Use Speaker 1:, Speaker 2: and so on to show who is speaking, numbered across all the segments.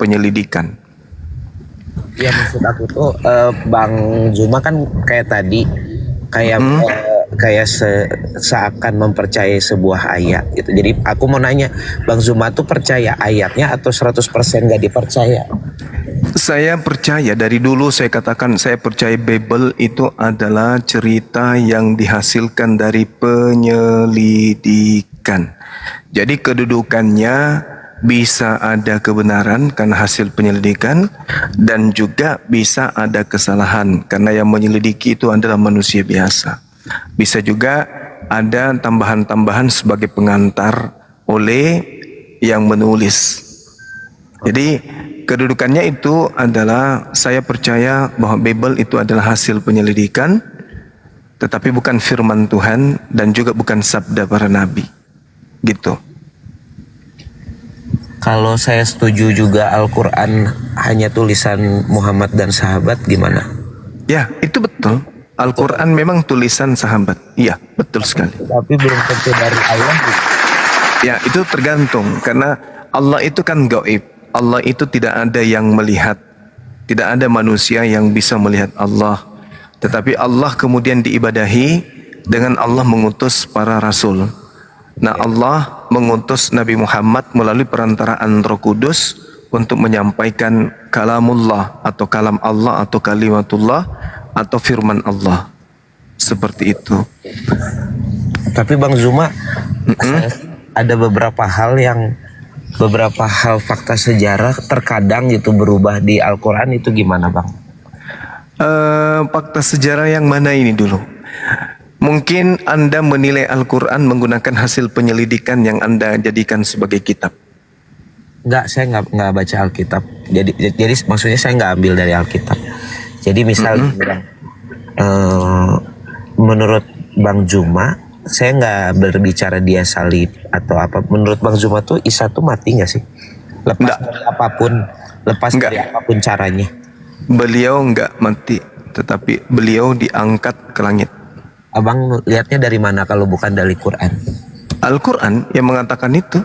Speaker 1: penyelidikan.
Speaker 2: Ya maksud aku tuh Bang Zuma kan kayak tadi kayak seakan mempercayai sebuah ayat gitu. Jadi aku mau nanya, Bang Zuma tuh percaya ayatnya atau 100% nggak dipercaya?
Speaker 1: Saya percaya, dari dulu saya katakan saya percaya Bible itu adalah cerita yang dihasilkan dari penyelidikan. Jadi kedudukannya bisa ada kebenaran karena hasil penyelidikan, dan juga bisa ada kesalahan karena yang menyelidiki itu adalah manusia biasa. Bisa juga ada tambahan-tambahan sebagai pengantar oleh yang menulis. Jadi kedudukannya itu adalah, saya percaya bahwa Bible itu adalah hasil penyelidikan, tetapi bukan firman Tuhan dan juga bukan sabda para nabi. Gitu.
Speaker 2: Kalau saya setuju juga Al-Quran hanya tulisan Muhammad dan sahabat, gimana?
Speaker 1: Ya, itu betul. Al-Quran memang tulisan sahabat. Iya, betul sekali.
Speaker 2: Tapi belum tentu dari Allah.
Speaker 1: Ya, itu tergantung. Karena Allah itu kan gaib. Allah itu tidak ada yang melihat. Tidak ada manusia yang bisa melihat Allah. Tetapi Allah kemudian diibadahi dengan Allah mengutus para rasul. Nah, Allah mengutus Nabi Muhammad melalui perantaraan Roh Kudus untuk menyampaikan kalamullah atau kalam Allah atau kalimatullah atau firman Allah. Seperti itu.
Speaker 2: Tapi Bang Zuma, ada beberapa hal fakta sejarah terkadang itu berubah di Al-Quran, itu gimana Bang?
Speaker 1: Fakta sejarah yang mana ini dulu? Mungkin Anda menilai Al-Quran menggunakan hasil penyelidikan yang Anda jadikan sebagai kitab.
Speaker 2: Enggak, saya nggak baca Alkitab. Jadi maksudnya saya nggak ambil dari Alkitab. Jadi misal menurut Bang Zuma, saya nggak berbicara dia salib atau apa. Menurut Bang Zuma tuh Isa tuh mati nggak sih? Lepas dari apapun caranya.
Speaker 1: Beliau nggak mati, tetapi beliau diangkat ke langit.
Speaker 2: Abang lihatnya dari mana kalau bukan dari Quran?
Speaker 1: Al-Quran yang mengatakan itu.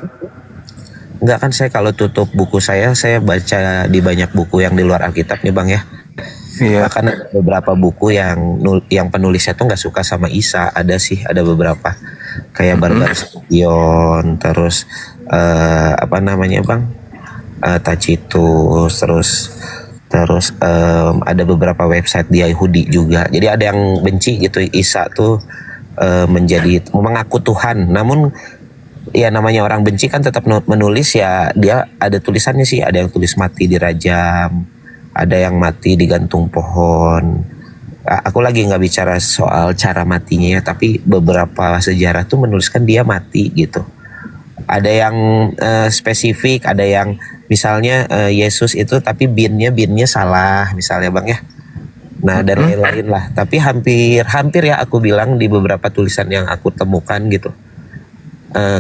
Speaker 2: Enggak, kan saya kalau tutup buku saya baca di banyak buku yang di luar Alkitab nih Bang ya.
Speaker 1: Iya.
Speaker 2: Bahkan ada beberapa buku yang penulisnya tuh nggak suka sama Isa. Ada beberapa kayak Barbar Spion, terus apa namanya Bang, Tacitus, terus ada beberapa website di Yahudi juga. Jadi ada yang benci gitu Isa tuh mengaku Tuhan. Namun ya namanya orang benci kan tetap menulis, ya dia ada tulisannya sih. Ada yang tulis mati dirajam, ada yang mati digantung pohon. Aku lagi nggak bicara soal cara matinya ya, tapi beberapa sejarah tuh menuliskan dia mati gitu. Ada yang spesifik, ada yang misalnya Yesus itu tapi binnya salah misalnya Bang ya. Nah dan lain-lain lah. Tapi hampir ya aku bilang di beberapa tulisan yang aku temukan gitu,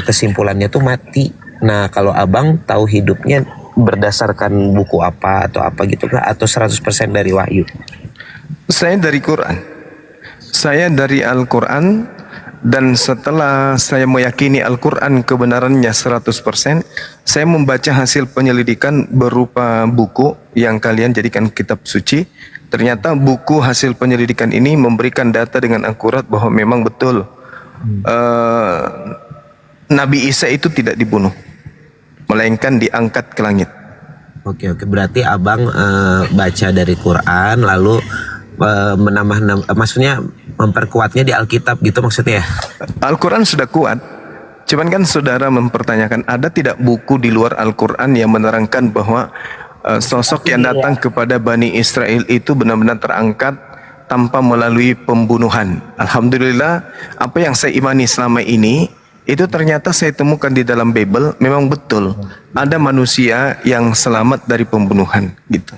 Speaker 2: kesimpulannya tuh mati. Nah kalau Abang tahu hidupnya berdasarkan buku apa atau apa gitu kah, atau 100% dari wahyu?
Speaker 1: Saya dari Quran. Saya dari Al-Quran. Dan setelah saya meyakini Al-Quran kebenarannya 100%, saya membaca hasil penyelidikan berupa buku yang kalian jadikan kitab suci. Ternyata buku hasil penyelidikan ini memberikan data dengan akurat bahwa memang betul Nabi Isa itu tidak dibunuh, melainkan diangkat ke langit.
Speaker 2: Oke, berarti Abang baca dari Quran lalu maksudnya memperkuatnya di Alkitab gitu maksudnya ya?
Speaker 1: Al-Quran sudah kuat, cuman kan saudara mempertanyakan ada tidak buku di luar Al-Quran yang menerangkan bahwa sosok yang datang kepada Bani Israel itu benar-benar terangkat tanpa melalui pembunuhan. Alhamdulillah, apa yang saya imani selama ini itu ternyata saya temukan di dalam Bible. Memang betul ada manusia yang selamat dari pembunuhan gitu.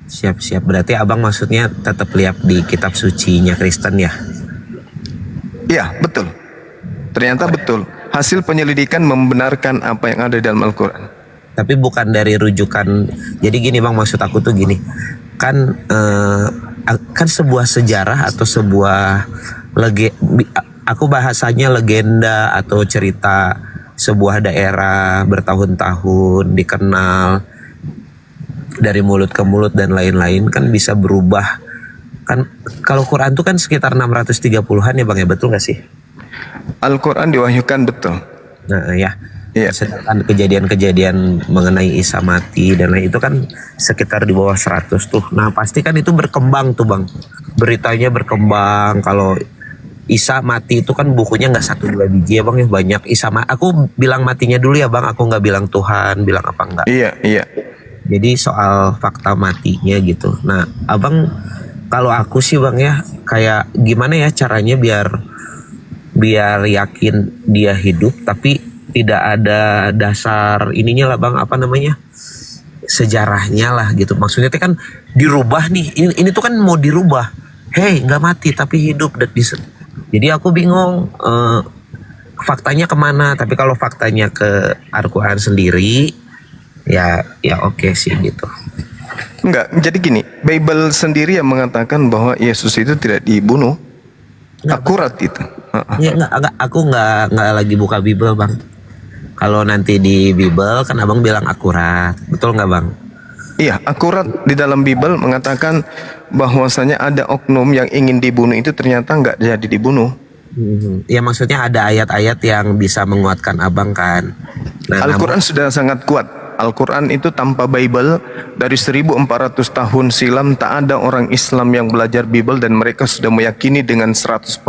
Speaker 2: Siap. Berarti Abang maksudnya tetap lihat di kitab sucinya Kristen ya?
Speaker 1: Iya, betul. Ternyata betul. Hasil penyelidikan membenarkan apa yang ada di dalam Al-Quran.
Speaker 2: Tapi bukan dari rujukan. Jadi gini Bang, maksud aku tuh gini. Kan sebuah sejarah atau sebuah aku bahasanya legenda atau cerita sebuah daerah bertahun-tahun dikenal. dari mulut ke mulut dan lain-lain kan bisa berubah. Kan kalau Quran tuh kan sekitar 630-an ya Bang ya, betul gak sih?
Speaker 1: Al-Quran diwahyukan betul.
Speaker 2: Nah ya,
Speaker 1: Iya.
Speaker 2: sedangkan kejadian-kejadian mengenai Isa mati dan lain itu kan sekitar di bawah 100 tuh. Nah pasti kan itu berkembang tuh Bang. Beritanya berkembang kalau Isa mati itu kan bukunya nggak 1 2 biji ya Bang ya, banyak. Aku bilang matinya dulu ya Bang, aku nggak bilang Tuhan, bilang apa enggak.
Speaker 1: Iya, iya.
Speaker 2: Jadi soal fakta matinya gitu. Nah Abang, kalau aku sih Bang ya, kayak gimana ya caranya biar yakin dia hidup tapi tidak ada dasar ininya lah Bang, apa namanya, sejarahnya lah gitu. Maksudnya itu kan dirubah nih, ini tuh kan mau dirubah, hei nggak mati tapi hidup dan jadi aku bingung faktanya kemana. Tapi kalau faktanya ke Al-Quran sendiri ya oke sih gitu.
Speaker 1: Enggak, jadi gini, Bible sendiri yang mengatakan bahwa Yesus itu tidak dibunuh. Akurat itu.
Speaker 2: Ya enggak, aku enggak lagi buka Bible Bang. Kalau nanti di Bible kan Abang bilang akurat, betul nggak Bang?
Speaker 1: Iya, akurat di dalam Bible mengatakan bahwasanya ada oknum yang ingin dibunuh itu ternyata nggak jadi dibunuh.
Speaker 2: Ya maksudnya ada ayat-ayat yang bisa menguatkan Abang kan. Nah,
Speaker 1: Al-Quran sudah sangat kuat. Al-Quran itu tanpa Bible dari 1400 tahun silam tak ada orang Islam yang belajar Bible dan mereka sudah meyakini dengan 100%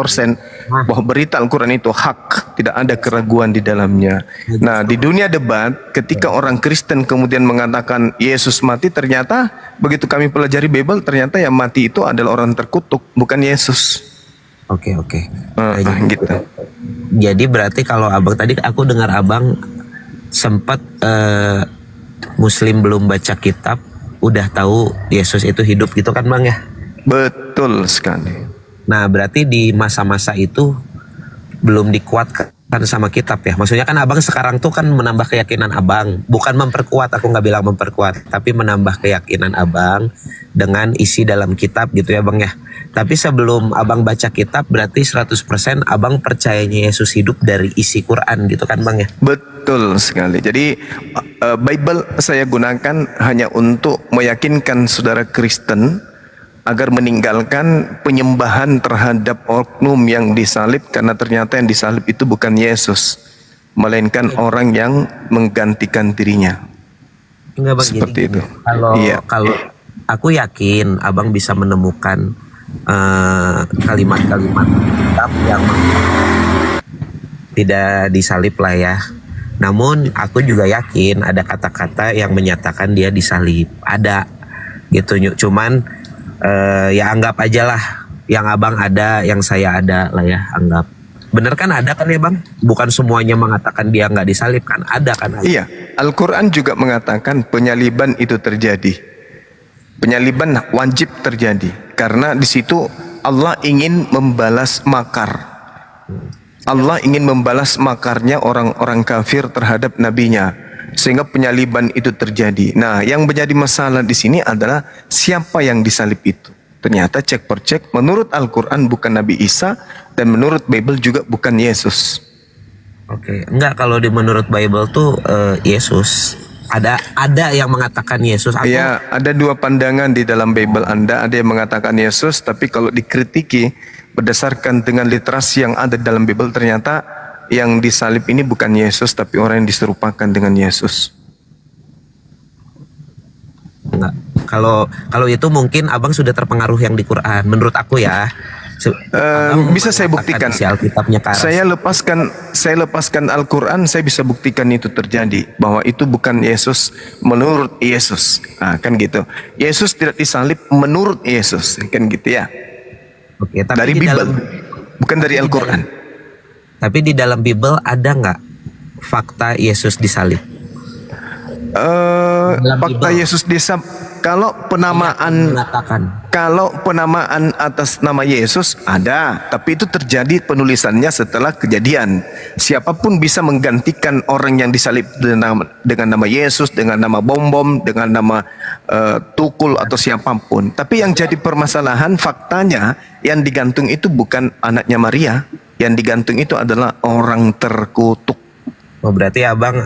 Speaker 1: bahwa berita Al-Quran itu hak, tidak ada keraguan di dalamnya. Nah, di dunia debat ketika orang Kristen kemudian mengatakan Yesus mati, ternyata begitu kami pelajari Bible ternyata yang mati itu adalah orang terkutuk, bukan Yesus.
Speaker 2: Oke.
Speaker 1: Gitu.
Speaker 2: Jadi berarti kalau Abang tadi aku dengar Abang sempat Muslim belum baca kitab udah tahu Yesus itu hidup gitu kan Bang ya?
Speaker 1: Betul sekali.
Speaker 2: Nah berarti di masa-masa itu belum dikuatkan sama kitab ya. Maksudnya kan Abang sekarang tuh kan menambah keyakinan Abang, bukan memperkuat, aku nggak bilang memperkuat, tapi menambah keyakinan Abang dengan isi dalam kitab gitu ya Bang ya. Tapi sebelum Abang baca kitab berarti 100% Abang percayanya Yesus hidup dari isi Quran gitu kan Bang ya?
Speaker 1: Betul sekali. Jadi Bible saya gunakan hanya untuk meyakinkan saudara Kristen agar meninggalkan penyembahan terhadap oknum yang disalib, karena ternyata yang disalib itu bukan Yesus, melainkan orang yang menggantikan dirinya.
Speaker 2: Enggak Bang,
Speaker 1: seperti
Speaker 2: jadi
Speaker 1: itu.
Speaker 2: Kalau aku yakin Abang bisa menemukan kalimat-kalimat kitab yang tidak disalib lah ya. Namun aku juga yakin ada kata-kata yang menyatakan dia disalib, ada gitu. Cuman ya anggap aja lah yang Abang ada, yang saya ada lah ya, anggap. Bener kan ada kan ya Bang? Bukan semuanya mengatakan dia nggak disalib kan, ada kan?
Speaker 1: Iya, Al-Quran juga mengatakan penyaliban itu terjadi. Penyaliban wajib terjadi karena di situ Allah ingin membalas makar. Allah ingin membalas makarnya orang-orang kafir terhadap nabinya, sehingga penyaliban itu terjadi. Nah, yang menjadi masalah di sini adalah siapa yang disalib itu. Ternyata cek per cek menurut Al-Quran bukan Nabi Isa, dan menurut Bible juga bukan Yesus.
Speaker 2: Oke, enggak, kalau menurut Bible tuh Yesus. Ada yang mengatakan Yesus.
Speaker 1: Ya, ada dua pandangan di dalam Bible Anda. Ada yang mengatakan Yesus, tapi kalau dikritiki berdasarkan dengan literasi yang ada dalam Bible, ternyata yang disalib ini bukan Yesus, tapi orang yang diserupakan dengan Yesus.
Speaker 2: Enggak. Kalau itu mungkin Abang sudah terpengaruh yang di Quran. Menurut aku ya.
Speaker 1: Bisa saya buktikan. Saya lepaskan Al-Quran, saya bisa buktikan itu terjadi, bahwa itu bukan Yesus menurut Yesus. Nah, kan gitu. Yesus tidak disalib menurut Yesus, kan gitu ya.
Speaker 2: Oke, tapi
Speaker 1: dari Bible, bukan dari Al-Quran.
Speaker 2: Tapi di dalam Bible ada nggak fakta Yesus disalib?
Speaker 1: Fakta Yesus disalib, kalau penamaan atas nama Yesus ada, tapi itu terjadi penulisannya setelah kejadian. Siapapun bisa menggantikan orang yang disalib dengan nama Yesus, dengan nama bom-bom, dengan nama tukul atau siapapun. Tapi yang jadi permasalahan faktanya yang digantung itu bukan anaknya Maria, yang digantung itu adalah orang terkutuk.
Speaker 2: Oh berarti Abang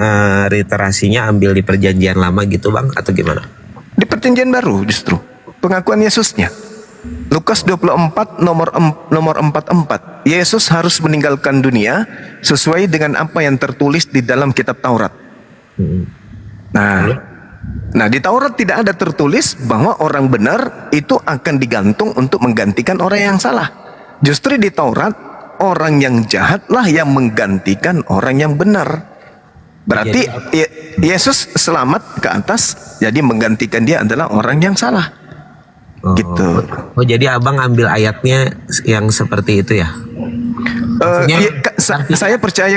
Speaker 2: literasinya ambil di perjanjian lama gitu Bang, atau gimana?
Speaker 1: Di perjanjian baru justru pengakuan Yesusnya. Lukas 24 nomor 44. Yesus harus meninggalkan dunia sesuai dengan apa yang tertulis di dalam kitab Taurat. Nah, di Taurat tidak ada tertulis bahwa orang benar itu akan digantung untuk menggantikan orang yang salah. Justru di Taurat orang yang jahatlah yang menggantikan orang yang benar. Berarti Yesus selamat ke atas, jadi menggantikan dia adalah orang yang salah. Gitu.
Speaker 2: Oh, jadi abang ambil ayatnya yang seperti itu ya?
Speaker 1: Saya percaya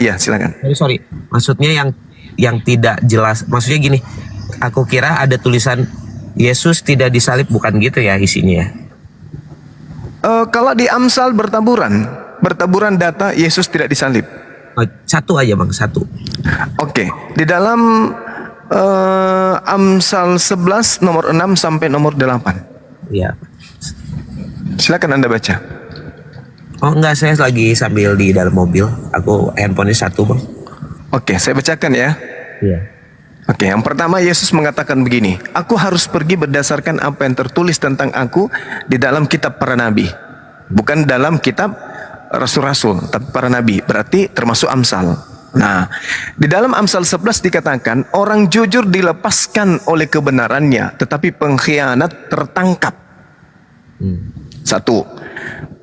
Speaker 1: ya silakan.
Speaker 2: Sorry. Maksudnya yang tidak jelas. Maksudnya gini, aku kira ada tulisan Yesus tidak disalib, bukan gitu ya isinya?
Speaker 1: Kalau di Amsal bertaburan data Yesus tidak disalib.
Speaker 2: Satu aja bang, satu.
Speaker 1: Oke, di dalam Amsal 11 nomor 6 sampai nomor 8.
Speaker 2: Iya.
Speaker 1: Silakan Anda baca.
Speaker 2: Oh enggak, saya lagi sambil di dalam mobil. Aku handphonenya satu bang.
Speaker 1: Oke, saya bacakan ya.
Speaker 2: Iya.
Speaker 1: Oke, yang pertama Yesus mengatakan begini, aku harus pergi berdasarkan apa yang tertulis tentang aku di dalam kitab para nabi. Bukan dalam kitab rasul-rasul, tapi para nabi. Berarti termasuk Amsal. Nah, di dalam Amsal 11 dikatakan orang jujur dilepaskan oleh kebenarannya, tetapi pengkhianat tertangkap. Satu,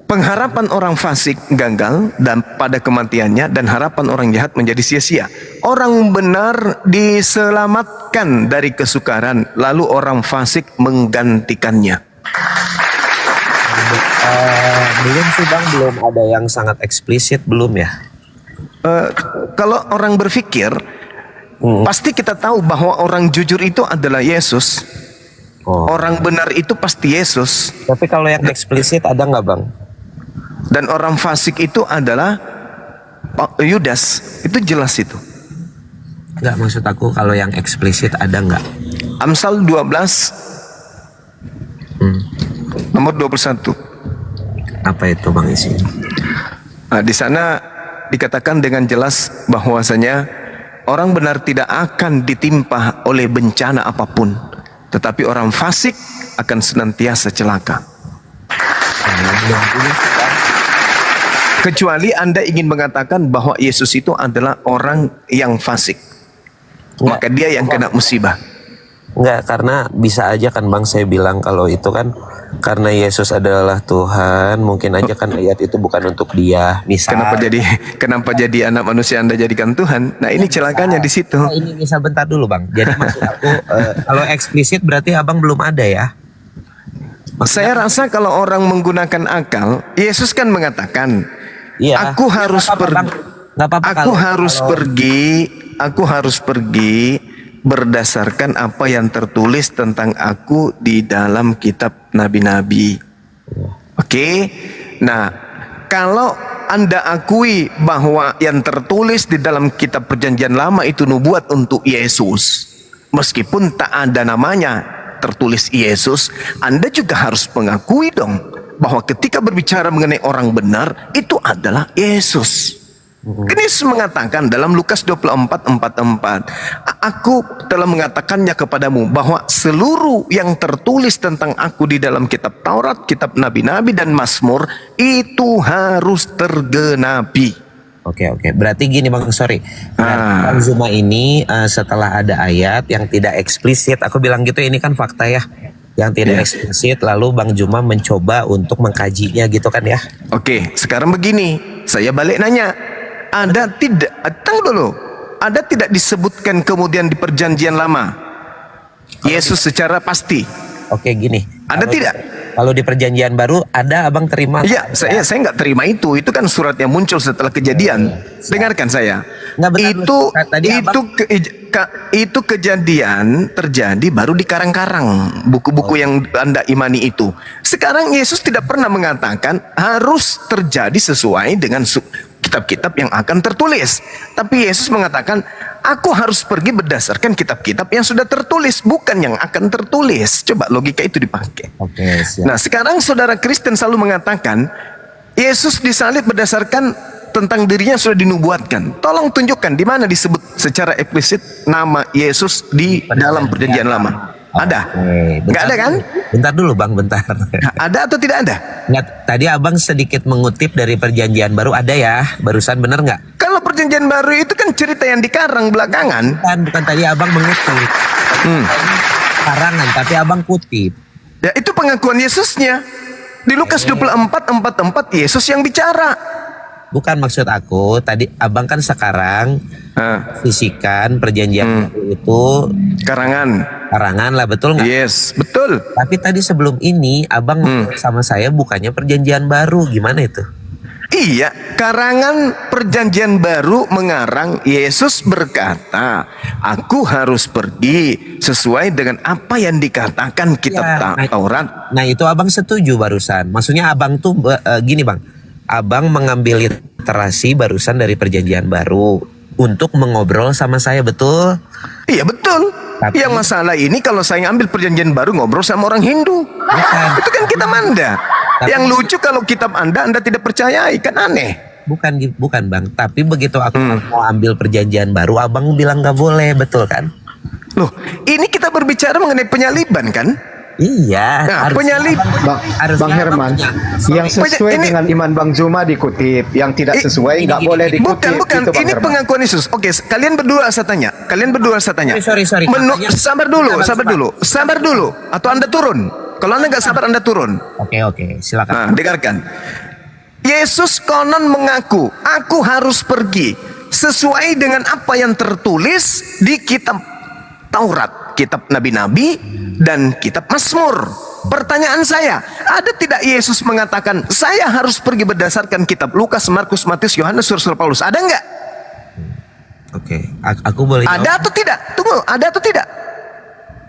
Speaker 1: pengharapan orang fasik gagal dan pada kematiannya, dan harapan orang jahat menjadi sia-sia. Orang benar diselamatkan dari kesukaran, lalu orang fasik menggantikannya.
Speaker 2: Belum sih bang, belum ada yang sangat eksplisit, belum ya?
Speaker 1: Kalau orang berpikir, pasti kita tahu bahwa orang jujur itu adalah Yesus. Orang benar itu pasti Yesus.
Speaker 2: Tapi kalau yang eksplisit ada nggak bang?
Speaker 1: Dan orang fasik itu adalah Yudas. Itu jelas itu.
Speaker 2: Nggak, maksud aku kalau yang eksplisit ada nggak?
Speaker 1: Amsal 12 nomor 21.
Speaker 2: Apa itu bang isinya?
Speaker 1: Nah, di sana dikatakan dengan jelas bahwasanya orang benar tidak akan ditimpa oleh bencana apapun, tetapi orang fasik akan senantiasa celaka. Kecuali Anda ingin mengatakan bahwa Yesus itu adalah orang yang fasik, maka dia yang kena musibah.
Speaker 2: Enggak, karena bisa aja kan bang, saya bilang kalau itu kan karena Yesus adalah Tuhan, mungkin aja kan ayat itu bukan untuk dia. Misal.
Speaker 1: Kenapa jadi anak manusia Anda jadikan Tuhan? Nah ini celakanya di situ.
Speaker 2: Nah, ini misal bentar dulu bang. Jadi maksud aku kalau eksplisit berarti abang belum ada ya?
Speaker 1: Saya rasa kalau orang menggunakan akal, Yesus kan mengatakan,
Speaker 2: iya,
Speaker 1: aku harus pergi berdasarkan apa yang tertulis tentang aku di dalam kitab nabi-nabi. Oke? Nah, kalau Anda akui bahwa yang tertulis di dalam kitab perjanjian lama itu nubuat untuk Yesus, meskipun tak ada namanya tertulis Yesus, Anda juga harus mengakui dong bahwa ketika berbicara mengenai orang benar, itu adalah Yesus. Kan Yesus mengatakan dalam Lukas 24:44, aku telah mengatakannya kepadamu bahwa seluruh yang tertulis tentang aku di dalam kitab Taurat, kitab nabi-nabi dan Mazmur itu harus tergenapi.
Speaker 2: Oke. Berarti gini bang, sorry. Bang Zuma ini setelah ada ayat yang tidak eksplisit, aku bilang gitu, ini kan fakta ya, yang tidak eksplisit, lalu Bang Juma mencoba untuk mengkajinya gitu kan ya.
Speaker 1: Oke, sekarang begini, saya balik nanya. Ada tidak disebutkan kemudian di perjanjian lama Yesus secara pasti?
Speaker 2: Oke, gini.
Speaker 1: Ada tidak?
Speaker 2: Kalau di perjanjian baru ada, abang terima?
Speaker 1: Iya, saya nggak terima itu. Itu kan surat yang muncul setelah kejadian. Dengarkan saya. Itu kejadian terjadi baru di karang-karang buku-buku yang Anda imani itu. Sekarang Yesus tidak pernah mengatakan harus terjadi sesuai dengan kitab-kitab yang akan tertulis. Tapi Yesus mengatakan, aku harus pergi berdasarkan kitab-kitab yang sudah tertulis, bukan yang akan tertulis. Coba logika itu dipakai.
Speaker 2: Oke, siap.
Speaker 1: Nah, sekarang saudara Kristen selalu mengatakan Yesus disalib berdasarkan tentang dirinya sudah dinubuatkan. Tolong tunjukkan di mana disebut secara eksplisit nama Yesus di dalam perjanjian lama. Ada?
Speaker 2: Oke,
Speaker 1: Nggak ada kan?
Speaker 2: Bentar dulu Bang, bentar.
Speaker 1: Ada atau tidak ada?
Speaker 2: Nggak, tadi Abang sedikit mengutip dari Perjanjian Baru, ada ya? Barusan bener nggak?
Speaker 1: Kalau perjanjian baru itu kan cerita yang dikarang belakangan.
Speaker 2: Bukan tadi Abang mengutip. Karangan, tapi Abang kutip.
Speaker 1: Ya itu pengakuan Yesusnya. Di Lukas 24:44 Yesus yang bicara.
Speaker 2: Bukan, maksud aku, tadi Abang kan sekarang sisikan Perjanjian Baru itu karangan lah, betul nggak?
Speaker 1: Yes, betul.
Speaker 2: Tapi tadi sebelum ini Abang sama saya bukannya Perjanjian Baru, gimana itu?
Speaker 1: Iya, karangan perjanjian baru mengarang Yesus berkata, aku harus pergi sesuai dengan apa yang dikatakan kitab Taurat.
Speaker 2: Nah itu Abang setuju barusan. Maksudnya Abang tuh gini Bang, Abang mengambil literasi barusan dari Perjanjian Baru untuk mengobrol sama saya, betul?
Speaker 1: Iya betul.
Speaker 2: Tapi-
Speaker 1: yang masalah ini kalau saya ambil perjanjian baru ngobrol sama orang Hindu, itu kan kita manda. Yang lucu kalau kitab Anda tidak percayai, kan aneh.
Speaker 2: Bukan Bang, tapi begitu aku mau ambil Perjanjian Baru, Abang bilang nggak boleh, betul kan?
Speaker 1: Loh, ini kita berbicara mengenai penyaliban kan?
Speaker 2: Iya.
Speaker 1: Nah,
Speaker 2: harusnya
Speaker 1: penyalib.
Speaker 2: Abang-
Speaker 3: Bang Herman, yang sesuai
Speaker 1: Ini-
Speaker 3: dengan iman Bang Zuma dikutip, yang tidak sesuai nggak boleh dikutip.
Speaker 1: Bukan.
Speaker 3: Gitu, Bang
Speaker 1: Ini
Speaker 3: Herman.
Speaker 1: pengakuan Yesus. Oke, kalian berdua saya tanya.
Speaker 2: Sorry. Katanya-
Speaker 1: Sabar dulu. Atau Anda turun. Kalau Anda nggak sabar, Anda turun.
Speaker 2: Oke, silakan.
Speaker 1: Nah, dengarkan. Yesus konon mengaku, aku harus pergi sesuai dengan apa yang tertulis di kitab Taurat, kitab nabi-nabi, dan kitab Mazmur. Pertanyaan saya, ada tidak Yesus mengatakan, saya harus pergi berdasarkan kitab Lukas, Markus, Matius, Yohanes, Rasul Paulus? Ada nggak?
Speaker 2: Oke, aku boleh jawab?
Speaker 1: Ada atau tidak? Tunggu, ada atau tidak?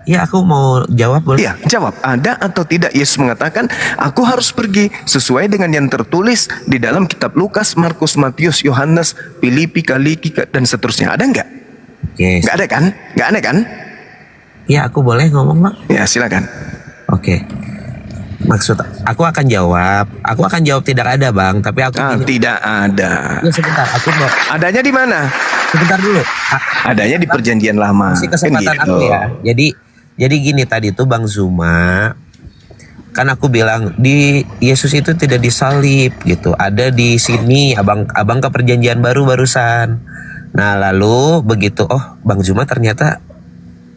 Speaker 2: Iya, aku mau jawab, boleh?
Speaker 1: Iya, jawab. Ada atau tidak Yesus mengatakan, aku harus pergi sesuai dengan yang tertulis di dalam kitab Lukas, Markus, Matius, Yohanes, Filipi, Kaliki, dan seterusnya. Ada nggak?
Speaker 2: Oke.
Speaker 1: Nggak ada kan? Nggak ada kan?
Speaker 2: Iya, aku boleh ngomong, Bang?
Speaker 1: Ya, silakan.
Speaker 2: Oke. Maksud aku akan jawab. Aku akan jawab tidak ada, Bang, tapi aku
Speaker 1: Tidak ada.
Speaker 2: Ya, sebentar, aku mau
Speaker 1: Adanya di mana?
Speaker 2: sebentar dulu.
Speaker 1: Adanya di perjanjian lama.
Speaker 2: Kasih kesempatan
Speaker 1: Kan
Speaker 2: aku
Speaker 1: gitu.
Speaker 2: ya. Jadi gini tadi tuh Bang Zuma, kan aku bilang di Yesus itu tidak disalib gitu. Ada di sini abang ke Perjanjian Baru barusan. Nah lalu begitu Bang Zuma ternyata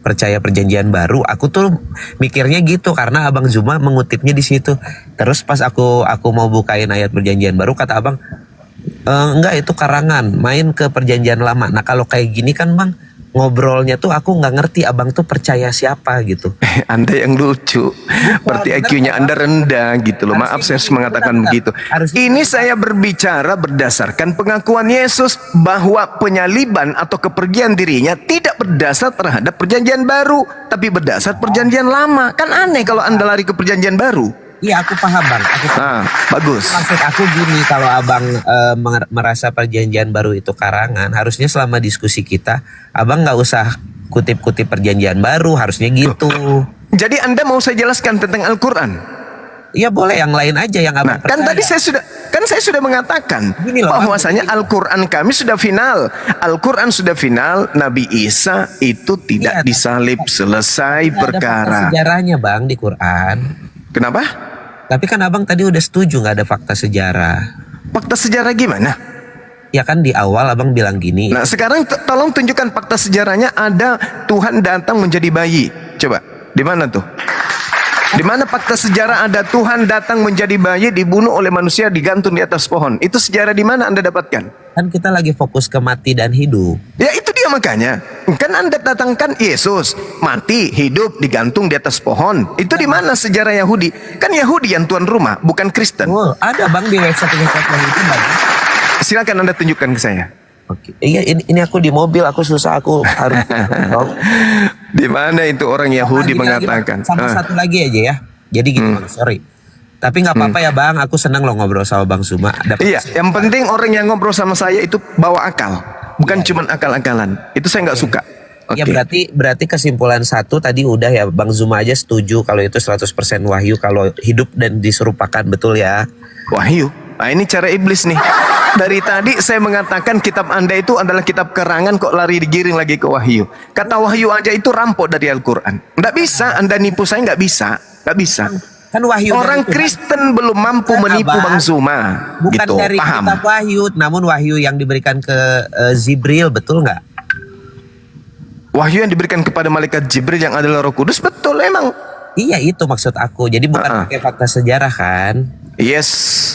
Speaker 2: percaya Perjanjian Baru. Aku tuh mikirnya gitu karena Abang Zuma mengutipnya di situ. Terus pas aku mau bukain ayat Perjanjian Baru, kata Abang, enggak, itu karangan, main ke Perjanjian Lama. Nah kalau kayak gini kan Bang, ngobrolnya tuh aku nggak ngerti Abang tuh percaya siapa gitu.
Speaker 1: Anda yang lucu. Berarti IQ-nya Anda rendah gitu loh. Maaf saya harus mengatakan begitu. Ini saya berbicara berdasarkan pengakuan Yesus bahwa penyaliban atau kepergian dirinya tidak berdasar terhadap Perjanjian Baru, tapi berdasar Perjanjian Lama. Kan aneh kalau Anda lari ke Perjanjian Baru.
Speaker 2: Iya aku paham Bang.
Speaker 1: Bagus.
Speaker 2: Maksud aku gini, kalau Abang merasa Perjanjian Baru itu karangan, harusnya selama diskusi kita Abang nggak usah kutip-kutip Perjanjian Baru, harusnya gitu.
Speaker 1: Jadi Anda mau saya jelaskan tentang Al-Quran?
Speaker 2: Iya boleh, yang lain aja yang Abang
Speaker 1: Kan tadi saya sudah mengatakan
Speaker 2: Gini loh,
Speaker 1: bahwasanya Al-Quran kami sudah final. Al-Quran sudah final. Nabi Isa itu tidak
Speaker 2: Iya,
Speaker 1: disalib, selesai
Speaker 2: Nggak ada
Speaker 1: perkara.
Speaker 2: fakta sejarahnya Bang di Quran.
Speaker 1: Kenapa?
Speaker 2: Tapi kan Abang tadi udah setuju nggak ada fakta sejarah.
Speaker 1: Fakta sejarah gimana?
Speaker 2: Ya kan di awal Abang bilang gini.
Speaker 1: Nah sekarang tolong tunjukkan fakta sejarahnya. Ada Tuhan datang menjadi bayi. Coba, di mana tuh? Di mana fakta sejarah ada Tuhan datang menjadi bayi, dibunuh oleh manusia, digantung di atas pohon? Itu sejarah di mana Anda dapatkan?
Speaker 2: Kan kita lagi fokus ke mati dan hidup.
Speaker 1: Ya itu dia makanya. Kan Anda datangkan Yesus mati, hidup, digantung di atas pohon. Itu di mana sejarah Yahudi? Kan Yahudi yang tuan rumah, bukan Kristen.
Speaker 2: Oh, ada Bang di website yang itu Bang.
Speaker 1: Silakan Anda tunjukkan ke saya.
Speaker 2: Oke. Iya ini aku di mobil, aku susah, aku harus
Speaker 1: Di mana itu orang Yahudi mengatakan?
Speaker 2: Sama satu lagi aja ya. Jadi gitu Bang, sorry. Tapi nggak apa-apa ya Bang, aku senang loh ngobrol sama Bang Zuma.
Speaker 1: Iya, yang penting orang yang ngobrol sama saya itu bawa akal, bukan cuman akal-akalan. Itu saya nggak suka.
Speaker 2: Ya
Speaker 1: Oke.
Speaker 2: berarti kesimpulan satu tadi udah ya, Bang Zuma aja setuju kalau itu 100% wahyu, kalau hidup dan diserupakan, betul ya?
Speaker 1: Wahyu. Nah ini cara iblis nih. Dari tadi saya mengatakan kitab Anda itu adalah kitab karangan, kok lari digiring lagi ke Wahyu. Kata Wahyu aja itu rampok dari Al-Quran. Nggak bisa Anda nipu saya, nggak bisa. Nggak bisa.
Speaker 2: Kan Wahyu
Speaker 1: Orang
Speaker 2: dari Tuhan.
Speaker 1: Kristen belum mampu
Speaker 2: Bukan,
Speaker 1: menipu
Speaker 2: Abang.
Speaker 1: Bang Zuma.
Speaker 2: Bukan
Speaker 1: Gitu,
Speaker 2: dari
Speaker 1: paham?
Speaker 2: kitab Wahyu, namun Wahyu yang diberikan ke Zibril, betul nggak?
Speaker 1: Wahyu yang diberikan kepada malaikat Jibril yang adalah Roh Kudus, betul emang.
Speaker 2: Iya, itu maksud aku. Jadi bukan pakai fakta sejarah kan?
Speaker 1: Yes.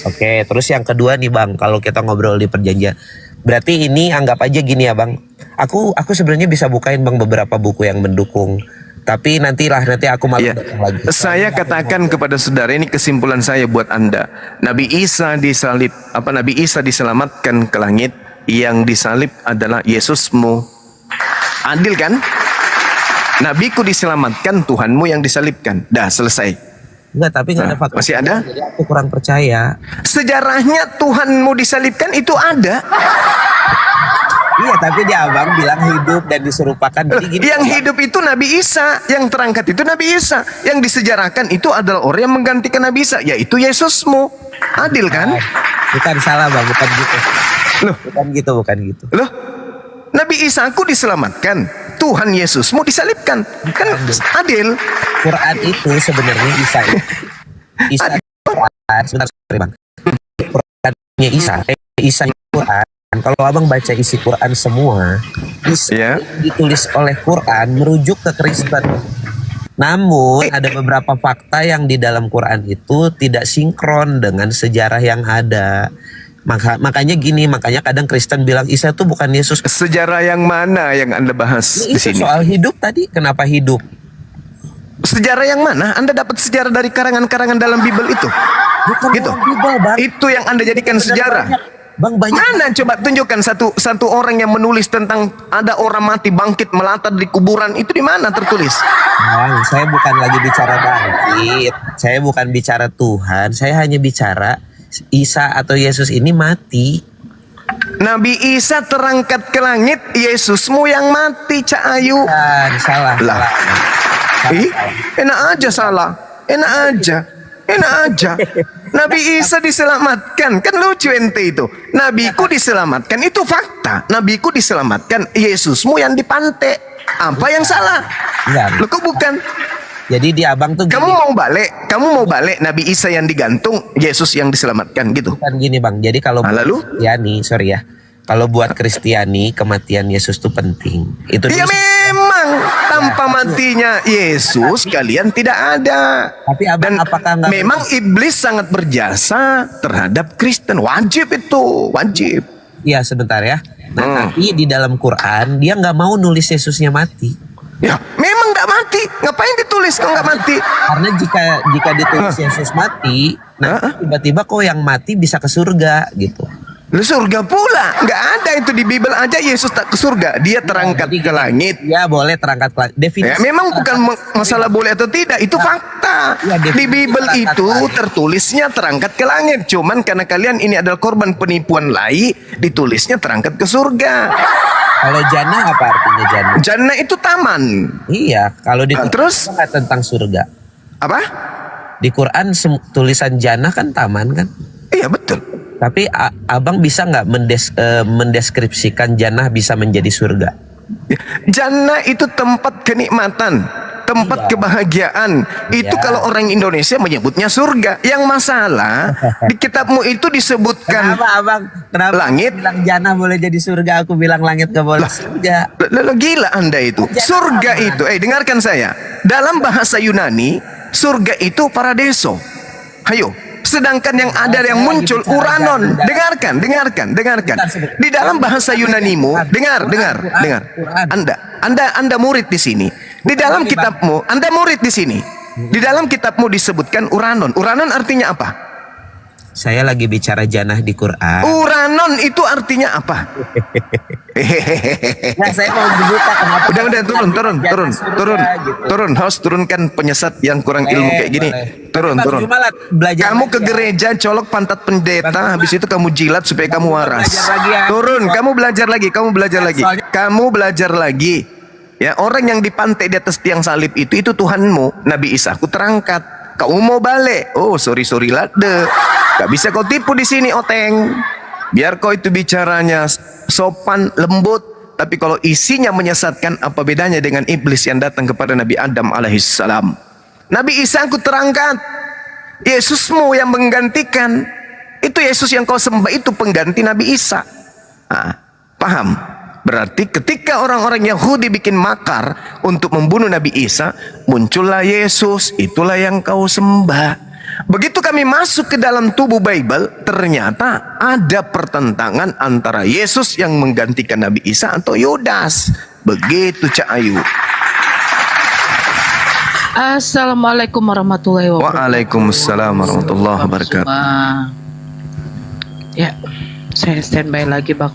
Speaker 2: Oke, terus yang kedua nih Bang, kalau kita ngobrol di perjanjian, berarti ini anggap aja gini ya Bang. Aku sebenarnya bisa bukain Bang beberapa buku yang mendukung. Tapi nanti aku malu
Speaker 1: Ya,
Speaker 2: datang lagi.
Speaker 1: saya katakan kepada saudara, ini kesimpulan saya buat Anda. Nabi Isa disalib, Nabi Isa diselamatkan ke langit, yang disalib adalah Yesusmu. Adil kan? Nabiku diselamatkan, Tuhanmu yang disalibkan. Dah selesai.
Speaker 2: Enggak, tapi nggak ada
Speaker 1: Nah,
Speaker 2: fakta.
Speaker 1: masih ada?
Speaker 2: Jadi aku kurang percaya.
Speaker 1: Sejarahnya Tuhanmu disalibkan itu ada.
Speaker 2: Iya, tapi dia Abang bilang hidup dan diserupakan. Jadi gini,
Speaker 1: Yang
Speaker 2: Abang.
Speaker 1: hidup itu Nabi Isa, yang terangkat itu Nabi Isa, yang disejarahkan itu adalah orang yang menggantikan Nabi Isa, yaitu Yesusmu. Adil kan?
Speaker 2: Bukan salah Bang, bukan gitu.
Speaker 1: Loh.
Speaker 2: Bukan gitu.
Speaker 1: Loh, Nabi Isa aku diselamatkan, Tuhan Yesusmu disalibkan, kan adil?
Speaker 2: Quran itu sebenarnya Isa Quran, sebentar Bang. Qurannya Isa Quran. Kalau Abang baca isi Quran semua, Isa
Speaker 1: Ya.
Speaker 2: ditulis oleh Quran merujuk ke Kristen. Namun ada beberapa fakta yang di dalam Quran itu tidak sinkron dengan sejarah yang ada. Makanya kadang Kristen bilang Isa itu bukan Yesus.
Speaker 1: Sejarah yang mana yang Anda bahas di
Speaker 2: Itu
Speaker 1: sini?
Speaker 2: soal hidup tadi, kenapa hidup?
Speaker 1: Sejarah yang mana? Anda dapat sejarah dari karangan-karangan dalam Bible itu?
Speaker 2: Bukan
Speaker 1: Gitu.
Speaker 2: dalam Bible, Bang.
Speaker 1: Itu yang Anda jadikan sejarah.
Speaker 2: Bang, banyak.
Speaker 1: Mana coba tunjukkan satu orang yang menulis tentang ada orang mati bangkit melata di kuburan, itu di mana tertulis?
Speaker 2: Bang, saya bukan lagi bicara bangkit. Saya bukan bicara Tuhan. Saya hanya bicara Isa atau Yesus ini mati.
Speaker 1: Nabi Isa terangkat ke langit, Yesusmu yang mati, Cak Ayu.
Speaker 2: Dan salah.
Speaker 1: Lah. Ih, enak aja salah. Enak aja. Nabi Isa diselamatkan. Kan lucu ente itu. Nabiku diselamatkan. Itu fakta. Nabiku diselamatkan. Yesusmu yang dipantek. Apa yang salah?
Speaker 2: Enggak.
Speaker 1: Loh, kok bukan?
Speaker 2: Jadi di Abang tuh
Speaker 1: Kamu
Speaker 2: gini,
Speaker 1: mau balik Nabi Isa yang digantung, Yesus yang diselamatkan gitu.
Speaker 2: bukan gini Bang. Jadi kalau
Speaker 1: Nah, lalu?
Speaker 2: Kristiani, sorry ya. Kalau buat Kristiani kematian Yesus tuh penting. Itu
Speaker 1: Ya
Speaker 2: dulu-
Speaker 1: memang tanpa matinya Yesus kalian tidak ada.
Speaker 2: Tapi Abang
Speaker 1: Dan
Speaker 2: apakah nggak
Speaker 1: memang iblis sangat berjasa terhadap Kristen. Wajib itu, wajib.
Speaker 2: Iya, sebentar ya. Nah, tapi di dalam Quran dia nggak mau nulis Yesusnya mati.
Speaker 1: Ya, memang nggak mati. Ngapain ditulis kalau nggak mati?
Speaker 2: Karena jika ditulis Yesus mati, nah tiba-tiba kok yang mati bisa ke surga gitu.
Speaker 1: Lu surga pula. Nggak ada itu di Bible aja Yesus tak ke surga. Dia terangkat
Speaker 2: Jadi
Speaker 1: ke
Speaker 2: gini,
Speaker 1: langit.
Speaker 2: Ya boleh terangkat ke langit. Definisi.
Speaker 1: Ya, memang bukan masalah boleh atau tidak, itu fakta.
Speaker 2: Ya, definisi
Speaker 1: Di Bible
Speaker 2: terangkat
Speaker 1: itu
Speaker 2: ke langit.
Speaker 1: tertulisnya terangkat ke langit. Cuman karena kalian ini adalah korban penipuan lai, ditulisnya terangkat ke surga.
Speaker 2: Kalau jannah apa artinya jannah?
Speaker 1: Jannah itu taman.
Speaker 2: Iya, kalau di
Speaker 1: Nah,
Speaker 2: Quran
Speaker 1: terus?
Speaker 2: nggak tentang surga.
Speaker 1: Apa?
Speaker 2: Di Quran tulisan jannah kan taman kan.
Speaker 1: Iya betul.
Speaker 2: Tapi Abang bisa nggak mendeskripsikan jannah bisa menjadi surga?
Speaker 1: Jannah itu tempat kenikmatan, tempat
Speaker 2: Iya.
Speaker 1: kebahagiaan. Itu
Speaker 2: Iya.
Speaker 1: kalau orang Indonesia menyebutnya surga. Yang masalah di kitabmu itu disebutkan
Speaker 2: Kenapa Abang? Kenapa
Speaker 1: langit.
Speaker 2: bilang jannah boleh jadi surga? Aku bilang langit nggak boleh surga.
Speaker 1: Gila Anda itu.
Speaker 2: Jangan
Speaker 1: Surga
Speaker 2: aman.
Speaker 1: itu, dengarkan saya. Dalam bahasa Yunani, surga itu paradiso. Hayo. Sedangkan yang ada
Speaker 2: saya
Speaker 1: yang
Speaker 2: lagi
Speaker 1: muncul
Speaker 2: bicara
Speaker 1: Uranon.
Speaker 2: jannah.
Speaker 1: Dengarkan.
Speaker 2: Sebentar.
Speaker 1: Di dalam bahasa Yunanimu, dengar.
Speaker 2: Quran.
Speaker 1: Anda murid di sini. Di dalam kitabmu, Anda murid di sini. Di dalam kitabmu disebutkan Uranon. Uranon artinya apa?
Speaker 2: Saya lagi bicara jannah di Quran.
Speaker 1: Uranon itu artinya apa?
Speaker 2: Nah, saya mau dibuka kenapa?
Speaker 1: Udah
Speaker 2: Jannah surga, gitu.
Speaker 1: turun, host turunkan penyesat yang kurang ilmu kayak gini.
Speaker 2: Boleh.
Speaker 1: Turun.
Speaker 2: Bang Jumalat, belajar
Speaker 1: Kamu
Speaker 2: lagi
Speaker 1: ke
Speaker 2: ya.
Speaker 1: gereja colok pantat pendeta,
Speaker 2: Bang
Speaker 1: habis itu kamu jilat supaya kamu waras.
Speaker 2: belajar lagi ya.
Speaker 1: Turun, kamu belajar lagi.
Speaker 2: Soalnya-
Speaker 1: Kamu belajar lagi. Ya, orang yang dipantai di atas tiang salib itu Tuhanmu, Nabi Isa. Aku terangkat. Kamu mau balik? Oh, sorry lade. Gak bisa kau tipu di sini, Oteng. Biar kau itu bicaranya sopan, lembut, tapi kalau isinya menyesatkan, apa bedanya dengan iblis yang datang kepada Nabi Adam alaihissalam? Nabi Isa aku terangkat, Yesusmu yang menggantikan. Itu Yesus yang kau sembah, itu pengganti Nabi Isa. Paham? Berarti ketika orang-orang Yahudi bikin makar untuk membunuh Nabi Isa, muncullah Yesus, itulah yang kau sembah. Begitu kami masuk ke dalam tubuh Bible, ternyata ada pertentangan antara Yesus yang menggantikan Nabi Isa atau Yudas. Begitu Cak Ayu.
Speaker 4: Assalamualaikum warahmatullahi wabarakatuh.
Speaker 1: Waalaikumsalam warahmatullahi wabarakatuh.
Speaker 4: Ya, saya standby lagi Bang.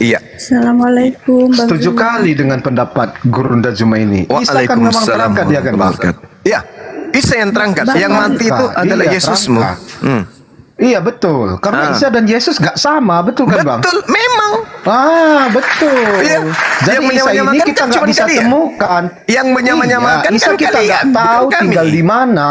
Speaker 1: Iya.
Speaker 5: Assalamualaikum Bang.
Speaker 3: Setuju kali dengan pendapat Gurunda Jumaini. Isa kan memang terangkat dia kan Bang.
Speaker 1: Ya, Isa yang terangkat. Yang mati itu adalah
Speaker 3: Iya,
Speaker 1: Yesusmu.
Speaker 3: terangkat. Iya betul. Karena Isa dan Yesus gak sama, betul kan Bang?
Speaker 1: Betul, memang.
Speaker 3: Betul.
Speaker 1: Iya.
Speaker 3: Jadi
Speaker 1: Yang
Speaker 3: Isa ini
Speaker 1: menyamakan
Speaker 3: kita
Speaker 1: kan
Speaker 3: nggak
Speaker 1: cuma
Speaker 3: bisa
Speaker 1: kalian.
Speaker 3: temukan.
Speaker 1: Yang menyamakan
Speaker 3: Isa
Speaker 1: kan
Speaker 3: kita nggak
Speaker 1: kalian,
Speaker 3: tahu
Speaker 1: bukan kami.
Speaker 3: tinggal di mana.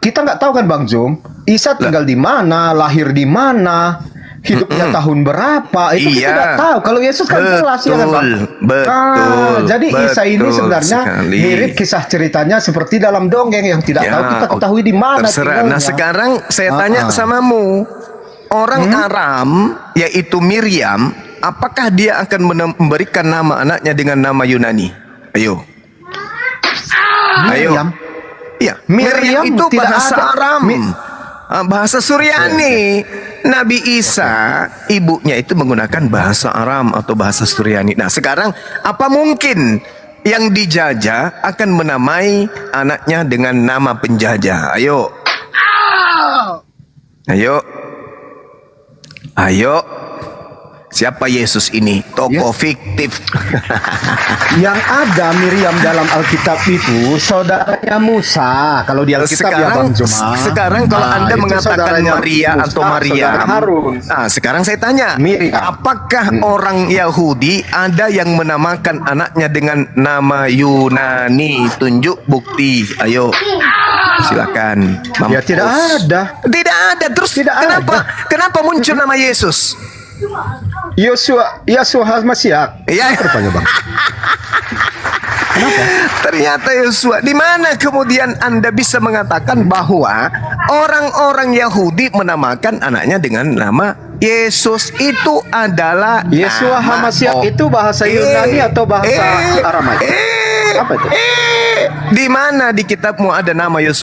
Speaker 3: Kita nggak tahu kan Bang Jum. Isa tinggal di mana, lahir di mana, hidupnya tahun berapa, itu kita nggak tahu. Kalau Yesus kan jelas ya kan Bang.
Speaker 1: Betul.
Speaker 3: Jadi Isa ini
Speaker 1: Betul
Speaker 3: sebenarnya
Speaker 1: sekali.
Speaker 3: mirip kisah ceritanya seperti dalam dongeng yang tidak tahu kita ketahui di mana
Speaker 1: terserah. Nah
Speaker 3: tinggalnya.
Speaker 1: sekarang saya tanya samamu, orang Aram yaitu Miriam, apakah dia akan memberikan nama anaknya dengan nama Yunani? Ayo.
Speaker 3: Miriam.
Speaker 1: Iya,
Speaker 3: Miriam
Speaker 1: itu
Speaker 3: tidak
Speaker 1: bahasa
Speaker 3: ada.
Speaker 1: Aram. Bahasa Suryani. Nabi Isa ibunya itu menggunakan bahasa Aram atau bahasa Suryani. Nah, sekarang apa mungkin yang dijajah akan menamai anaknya dengan nama penjajah? Ayo. Ayo. Ayo. Siapa Yesus ini? Tokoh fiktif.
Speaker 3: Yang ada Miriam dalam Alkitab itu saudaranya Musa. Kalau di Alkitab ya Bang Juma.
Speaker 1: Sekarang kalau Anda
Speaker 3: itu
Speaker 1: mengatakan
Speaker 3: saudaranya
Speaker 1: Maria
Speaker 3: Musa,
Speaker 1: atau
Speaker 3: saudara
Speaker 1: Maryam,
Speaker 3: Harun.
Speaker 1: nah sekarang saya tanya,
Speaker 3: Miriam.
Speaker 1: apakah orang Yahudi ada yang menamakan anaknya dengan nama Yunani? Tunjuk bukti, ayo. Silakan.
Speaker 3: Ya tidak ada.
Speaker 1: Tidak ada. Terus
Speaker 3: Tidak
Speaker 1: kenapa muncul nama Yesus?
Speaker 3: Yosua Masiak.
Speaker 1: Iya.
Speaker 3: Rupanya Bang.
Speaker 1: Ternyata Yosua. Di mana kemudian Anda bisa mengatakan bahwa orang-orang Yahudi menamakan anaknya dengan nama Yesus? Itu adalah
Speaker 3: Yesua
Speaker 1: nama
Speaker 3: Hamasiak itu bahasa Yunani atau bahasa Aramai? Apa itu?
Speaker 1: Di mana di kitabmu ada nama Yosua